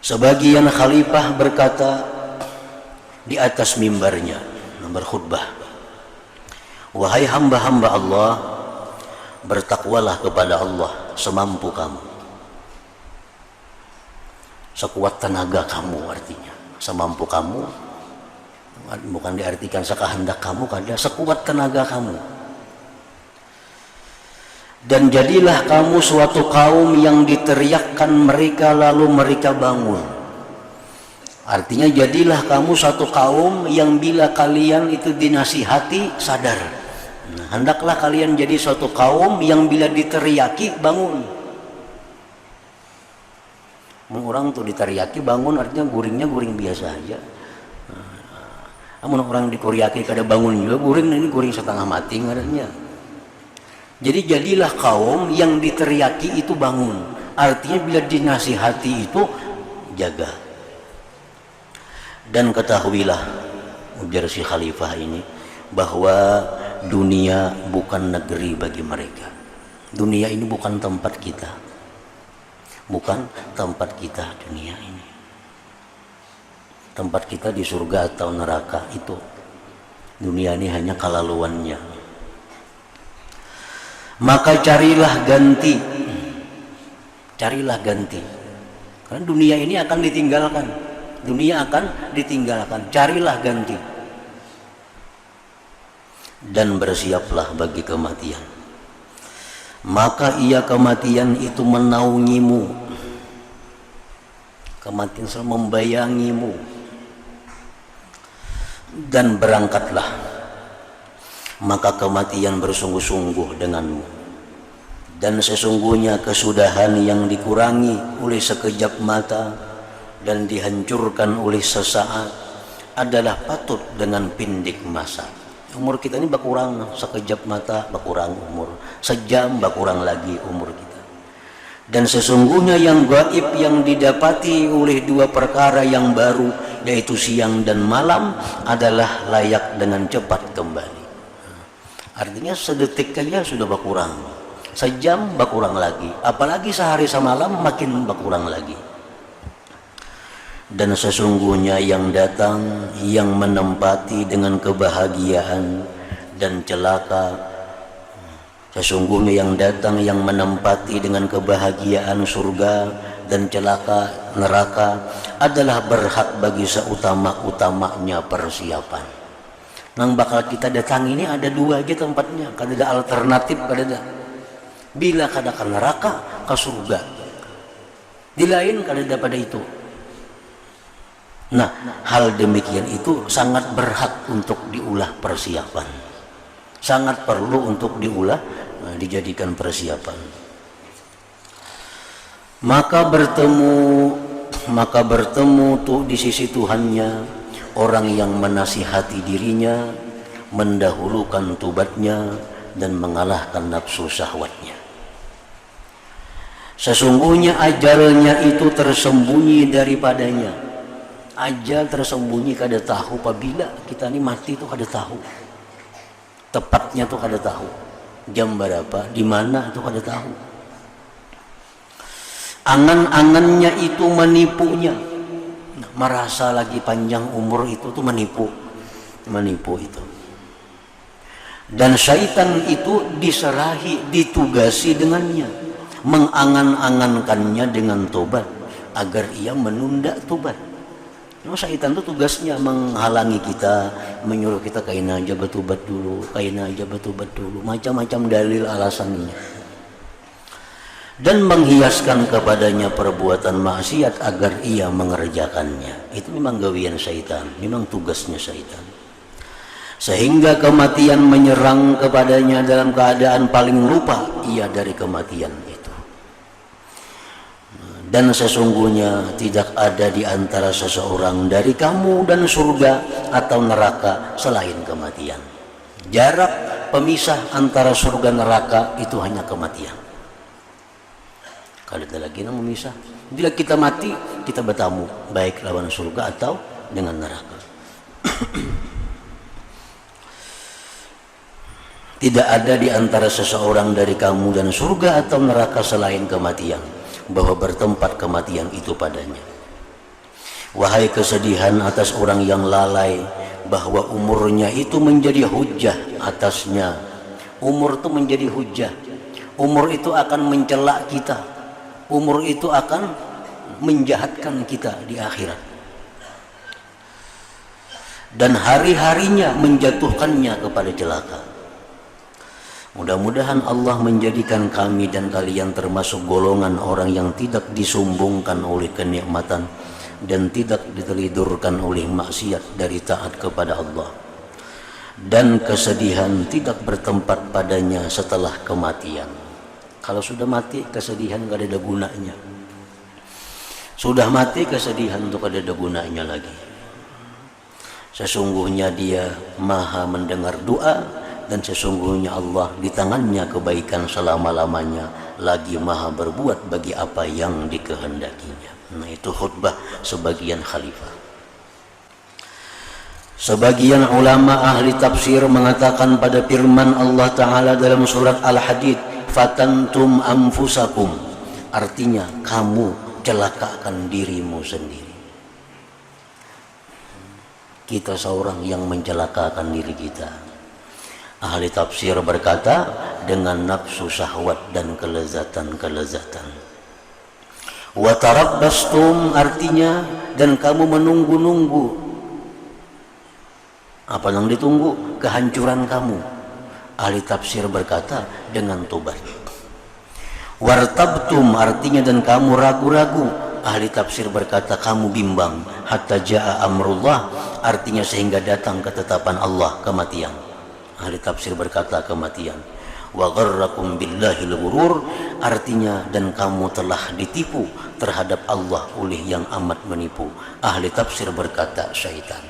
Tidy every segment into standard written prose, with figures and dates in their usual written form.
Sebagian khalifah berkata di atas mimbarnya berkhutbah, wahai hamba-hamba Allah, bertakwalah kepada Allah semampu kamu, sekuat tenaga kamu. Artinya semampu kamu bukan diartikan sekehendak kamu, kada sekuat tenaga kamu. Dan jadilah kamu suatu kaum yang diteriakkan mereka lalu mereka bangun. Artinya jadilah kamu suatu kaum yang bila kalian itu dinasihati sadar. Hendaklah kalian jadi suatu kaum yang bila diteriaki bangun. Orang tuh diteriaki bangun artinya guringnya guring biasa aja. Namun orang dikuriaki kada bangun juga guring, ini guring setengah mati ngaranya. Jadi jadilah kaum yang diteriaki itu bangun. Artinya bila dinasihati itu jaga. Dan ketahuilah, ujar si khalifah ini, bahwa dunia bukan negeri bagi mereka. Dunia ini bukan tempat kita. Bukan tempat kita dunia ini. Tempat kita di surga atau neraka itu. Dunia ini hanya kelaluannya. Maka carilah ganti. Carilah ganti. Karena dunia ini akan ditinggalkan. Dunia akan ditinggalkan. Carilah ganti. Dan bersiaplah bagi kematian. Maka ia kematian itu menaungimu. Kematian selalu membayangimu. Dan berangkatlah. Maka kematian bersungguh-sungguh denganmu. Dan sesungguhnya kesudahan yang dikurangi oleh sekejap mata dan dihancurkan oleh sesaat adalah patut dengan pindik masa. Umur kita ini berkurang, sekejap mata berkurang umur, sejam berkurang lagi umur kita. Dan sesungguhnya yang gaib yang didapati oleh dua perkara yang baru, yaitu siang dan malam, adalah layak dengan cepat kembali. Artinya sedetik saja sudah berkurang, sejam berkurang lagi, apalagi sehari semalam makin berkurang lagi. Dan sesungguhnya yang datang yang menempati dengan kebahagiaan dan celaka, sesungguhnya yang datang yang menempati dengan kebahagiaan surga dan celaka neraka adalah berhak bagi seutama-utamanya persiapan. Nang bakal kita datang ini ada dua aja tempatnya, kada ada alternatif, kada ada. Bila kada ke neraka, ke surga. Di lain kada ada pada itu. Nah, hal demikian itu sangat berhak untuk diulah persiapan. Sangat perlu untuk diulah, dijadikan persiapan. Maka bertemu tuh di sisi Tuhannya orang yang menasihati dirinya, mendahulukan tubatnya dan mengalahkan nafsu syahwatnya. Sesungguhnya ajalnya itu tersembunyi daripadanya. Ajal tersembunyi, kada tahu apabila kita ini mati itu kada tahu. Tepatnya tuh kada tahu. Jam berapa, di mana itu kada tahu. Angan-angannya itu menipunya. Merasa lagi panjang umur itu tuh menipu itu. Dan syaitan itu diserahi, ditugasi dengannya, mengangan-angankannya dengan tobat agar ia menunda tobat. Nah, syaitan itu tugasnya menghalangi kita, menyuruh kita kain aja bertobat dulu, macam-macam dalil alasannya. Dan menghiaskan kepadanya perbuatan maksiat agar ia mengerjakannya. Itu memang gawian syaitan, memang tugasnya syaitan. Sehingga kematian menyerang kepadanya dalam keadaan paling lupa ia dari kematian itu. Dan sesungguhnya tidak ada di antara seseorang dari kamu dan surga atau neraka selain kematian. Jarak pemisah antara surga neraka itu hanya kematian. Kalau ada lagi yang memisah, bila kita mati kita bertemu baik lawan surga atau dengan neraka. Tidak ada di antara seseorang dari kamu dan surga atau neraka selain kematian, bahwa bertempat kematian itu padanya. Wahai kesedihan atas orang yang lalai bahwa umurnya itu menjadi hujah atasnya. Umur itu menjadi hujah. Umur itu akan mencela kita. Umur itu akan menjahatkan kita di akhirat. Dan hari-harinya menjatuhkannya kepada celaka. Mudah-mudahan Allah menjadikan kami dan kalian termasuk golongan orang yang tidak disumbungkan oleh kenikmatan dan tidak ditelidurkan oleh maksiat dari taat kepada Allah. Dan kesedihan tidak bertempat padanya setelah kematian. Kalau sudah mati, kesedihan gak ada gunanya. Sudah mati, kesedihan untuk ada gunanya lagi. Sesungguhnya dia maha mendengar doa, dan sesungguhnya Allah di tangannya kebaikan selama-lamanya, lagi maha berbuat bagi apa yang dikehendakinya. Nah, itu khutbah sebagian khalifah. Sebagian ulama ahli tafsir mengatakan pada firman Allah Ta'ala dalam surat Al-Hadid, fatantum anfusakum, artinya kamu celakakan dirimu sendiri. Kita seorang yang mencelakakan diri kita. Ahli tafsir berkata dengan nafsu syahwat dan kelezatan-kelezatan. Wa tarabbastum, artinya dan kamu menunggu-nunggu. Apa yang ditunggu? Kehancuran kamu. Ahli tafsir berkata dengan tobat. Wartabtum, artinya dan kamu ragu-ragu. Ahli tafsir berkata kamu bimbang. Hatta ja'a amrullah, artinya sehingga datang ketetapan Allah, kematian. Ahli tafsir berkata kematian. Wa gharrakum billahil ghurur, artinya dan kamu telah ditipu terhadap Allah oleh yang amat menipu. Ahli tafsir berkata syaitan.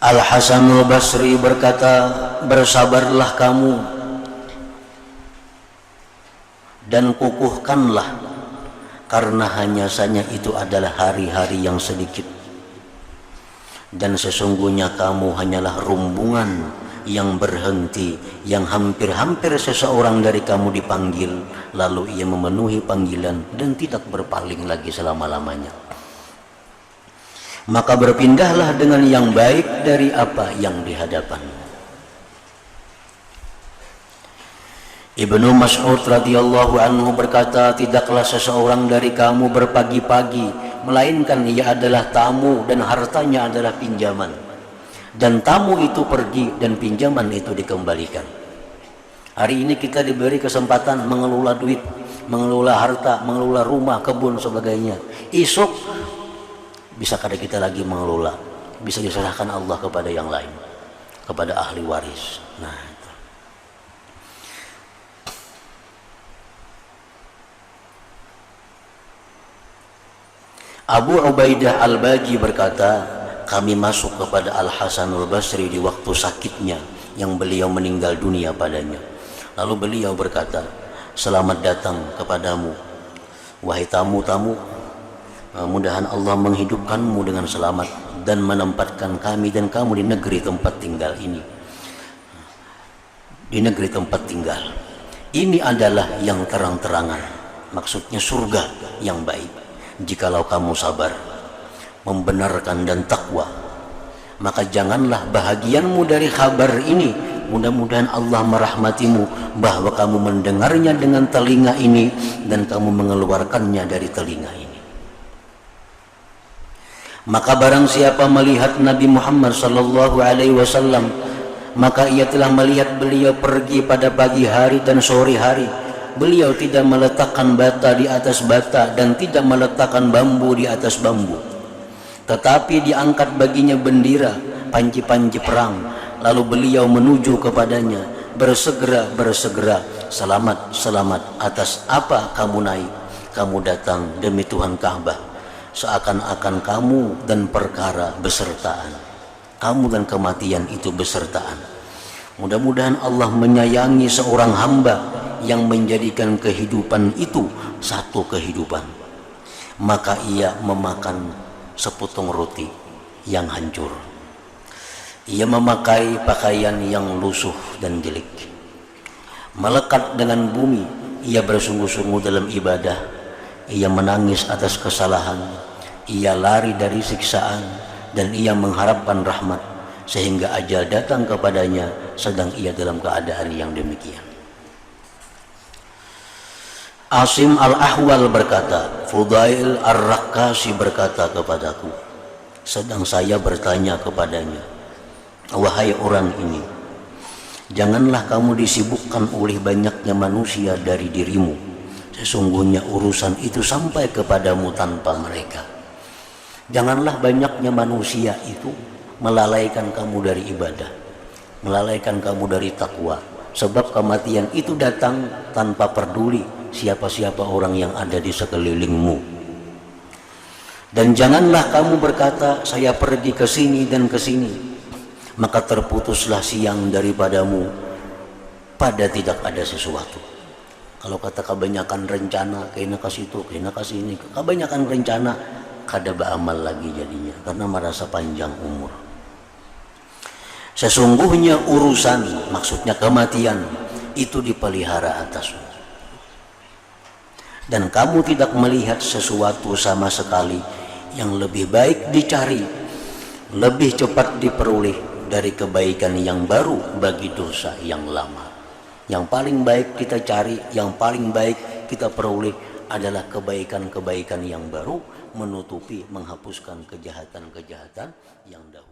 Al-Hasanul Basri berkata, bersabarlah kamu dan kukuhkanlah, karena hanya saja itu adalah hari-hari yang sedikit, dan sesungguhnya kamu hanyalah rumbungan yang berhenti, yang hampir-hampir seseorang dari kamu dipanggil, lalu ia memenuhi panggilan dan tidak berpaling lagi selama-lamanya. Maka berpindahlah dengan yang baik dari apa yang di hadapan. Ibnu Mas'ud radhiyallahu anhu berkata, tidaklah seseorang dari kamu berpagi-pagi, melainkan ia adalah tamu dan hartanya adalah pinjaman. Dan tamu itu pergi dan pinjaman itu dikembalikan. Hari ini kita diberi kesempatan mengelola duit, mengelola harta, mengelola rumah, kebun, sebagainya. Esok bisa kada kita lagi mengelola, bisa diserahkan Allah kepada yang lain, kepada ahli waris. Nah, itu. Abu Ubaidah Al-Baji berkata, kami masuk kepada Al-Hasanul Basri di waktu sakitnya yang beliau meninggal dunia padanya. Lalu beliau berkata, selamat datang kepadamu wahai tamu-tamu, mudahan Allah menghidupkanmu dengan selamat dan menempatkan kami dan kamu di negeri tempat tinggal ini. Di negeri tempat tinggal ini adalah yang terang-terangan, maksudnya surga yang baik. Jikalau kamu sabar, membenarkan dan takwa, maka janganlah bahagianmu dari kabar ini. Mudah-mudahan Allah merahmatimu bahwa kamu mendengarnya dengan telinga ini dan kamu mengeluarkannya dari telinga ini. Maka barang siapa melihat Nabi Muhammad sallallahu alaihi wasallam, maka ia telah melihat beliau pergi pada pagi hari dan sore hari. Beliau tidak meletakkan bata di atas bata dan tidak meletakkan bambu di atas bambu, tetapi diangkat baginya bendera, panji-panji perang. Lalu beliau menuju kepadanya, bersegera, selamat, selamat atas apa kamu naik, kamu datang demi Tuhan Ka'bah, seakan-akan kamu dan perkara besertaan, kamu dan kematian itu besertaan. Mudah-mudahan Allah menyayangi seorang hamba yang menjadikan kehidupan itu satu kehidupan, maka ia memakan seputung roti yang hancur. Ia memakai pakaian yang lusuh dan jelek, melekat dengan bumi. Ia bersungguh-sungguh dalam ibadah. ia menangis atas kesalahan, ia lari dari siksaan, dan ia mengharapkan rahmat, sehingga ajal datang kepadanya sedang ia dalam keadaan yang demikian. Asim al-Ahwal berkata, Fudail ar-Raqqasi berkata kepadaku, sedang saya bertanya kepadanya, wahai orang ini, janganlah kamu disibukkan oleh banyaknya manusia dari dirimu, sesungguhnya urusan itu sampai kepadamu tanpa mereka. Janganlah banyaknya manusia itu melalaikan kamu dari ibadah, melalaikan kamu dari takwa, sebab kematian itu datang tanpa peduli siapa-siapa orang yang ada di sekelilingmu. Dan janganlah kamu berkata, saya pergi ke sini dan ke sini, maka terputuslah siang daripadamu pada tidak ada sesuatu. Kalau kata kebanyakan rencana, kena ke situ, kena ke sini, kebanyakan rencana, kada beramal lagi jadinya, karena merasa panjang umur. Sesungguhnya urusan, maksudnya kematian, itu dipelihara atasmu. Dan kamu tidak melihat sesuatu sama sekali yang lebih baik dicari, lebih cepat diperoleh dari kebaikan yang baru bagi dosa yang lama. Yang paling baik kita cari, yang paling baik kita peroleh adalah kebaikan-kebaikan yang baru, menutupi, menghapuskan kejahatan-kejahatan yang dahulu.